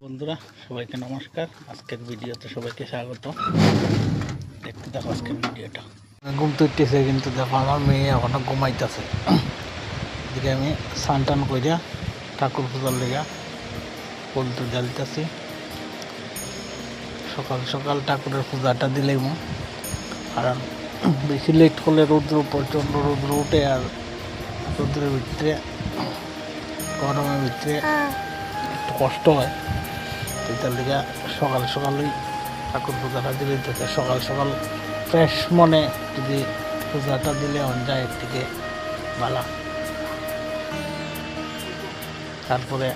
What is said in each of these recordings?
বন্ধুরা সবাইকে নমস্কার। আজকের ভিডিওতে সবাইকে স্বাগত। দেখতে দেখো আজকের ভিডিওটা। ঘুম তো উঠতেছে কিন্তু দেখো আমার মেয়ে এখনো ঘুমাইতেছে। এদিকে আমি স্নান টান করিয়া ঠাকুর পূজার লেগা ফুল তো জ্বালিতেছি। সকাল সকাল ঠাকুরের পূজাটা দিলেই কারণ বেশি লেট করলে রৌদ্র প্রচণ্ড রৌদ্র উঠে, আর রৌদ্রের ভিতরে গরমের ভিতরে একটু কষ্ট হয়। তার লিগে সকাল সকালই ঠাকুর পূজাটা দিলে সকাল সকাল ফ্রেশ মনে যদি পূজাটা দিলে যায় একদিকে ভালো। তারপরে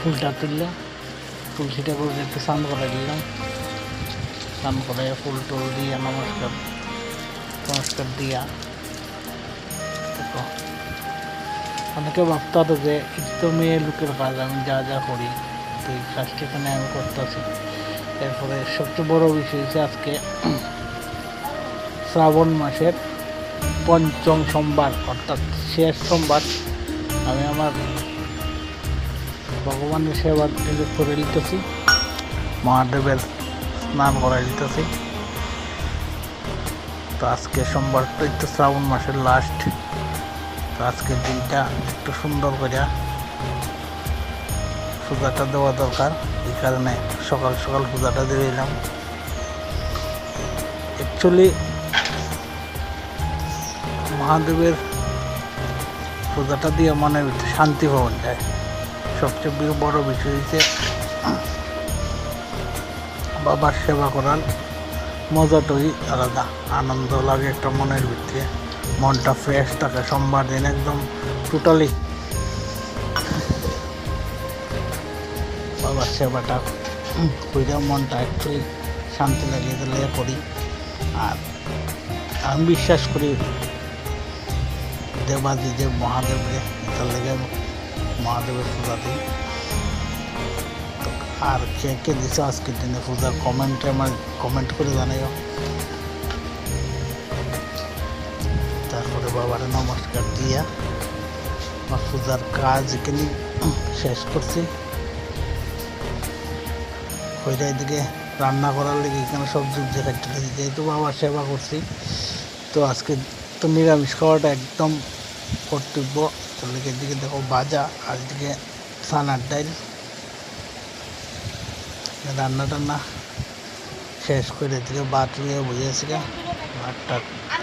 ফুলটা তুললে তুলসীটা করে একটু স্নান করে দিলাম। স্নান করে ফুল টুল দিয়া নমস্কার দিয়া অনেকে ভাবতে হতো যে এটা তো মেয়ে লোকের কাজ, আমি যা যা করি তো এই কাজটি এখানে আমি করতেছি। এরপরে সবচেয়ে বড় বিষয় হচ্ছে আজকে শ্রাবণ মাসের পঞ্চম সোমবার, অর্থাৎ শেষ সোমবার। আমি আমার ভগবানের সেবা করে দিতেছি, মহাদেবের স্নান করাই দিতেছি। তো আজকে সোমবারটাই তো শ্রাবণ মাসের লাস্ট। তো আজকের দিনটা একটু সুন্দর করে পূজাটা দেওয়া দরকার, এই কারণে সকাল সকাল পূজাটা দিয়ে দিলাম। অ্যাকচুয়ালি মহাদেবের পূজাটা দিয়ে মনের ভিতরে শান্তি পাওয়া যায়। সবচেয়ে বড় বিষয় হচ্ছে বাবার সেবা করার মজাটাই আলাদা, আনন্দ লাগে একটা মনের ভিতরে, মনটা ফ্রেশ থাকে। সোমবার দিন একদম টোটালি বাবার সেবাটা কইরা মনটা অ্যাকচুয়ালি শান্তি লাগে, তাহলে করি। আর আমি বিশ্বাস করি দেবাদিদেব মহাদেবকে, তার লেগে মহাদেবের পূজা দিই। তো আর কে কে দিছে আজকের দিনে পূজার কমেন্টে আমার কমেন্ট করে জানাইও। তারপরে বাবার নমস্কার দিয়া আমার পূজার কাজ এখানে শেষ করছি। ওইটা এদিকে রান্না করার লেগে এখানে সবজি কাটতে যেহেতু বাবার সেবা করছি, তো আজকে তো নিরামিষ খাওয়াটা একদম কর্তব্য। তার লেগে এদিকে দেখো ভাজা, আর এদিকে ছানার ডাইল। রান্না টান্না শেষ করে এদিকে ভাত নিয়ে বুঝেছি, ভাতটা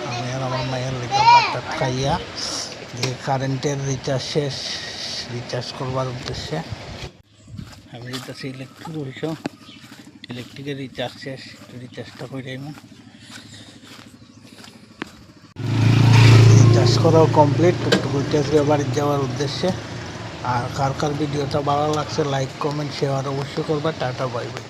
আমি আর আমার মায়ের লেগে ভাতটা খাইয়া দিয়ে কারেন্টের রিচার্জ শেষ, রিচার্জ করবার উদ্দেশ্যে আমি যেতেছি ইলেকট্রিক অফিস। ইলেকট্রিকের রিচার্জ শেষ, রিচার্জটা করে রিচার্জ করাও কমপ্লিট। টুকটুকি বাড়ির যাওয়ার উদ্দেশ্যে। আর কার কার ভিডিওটা ভালো লাগছে লাইক কমেন্ট শেয়ার অবশ্যই করবা। Tata bye bye.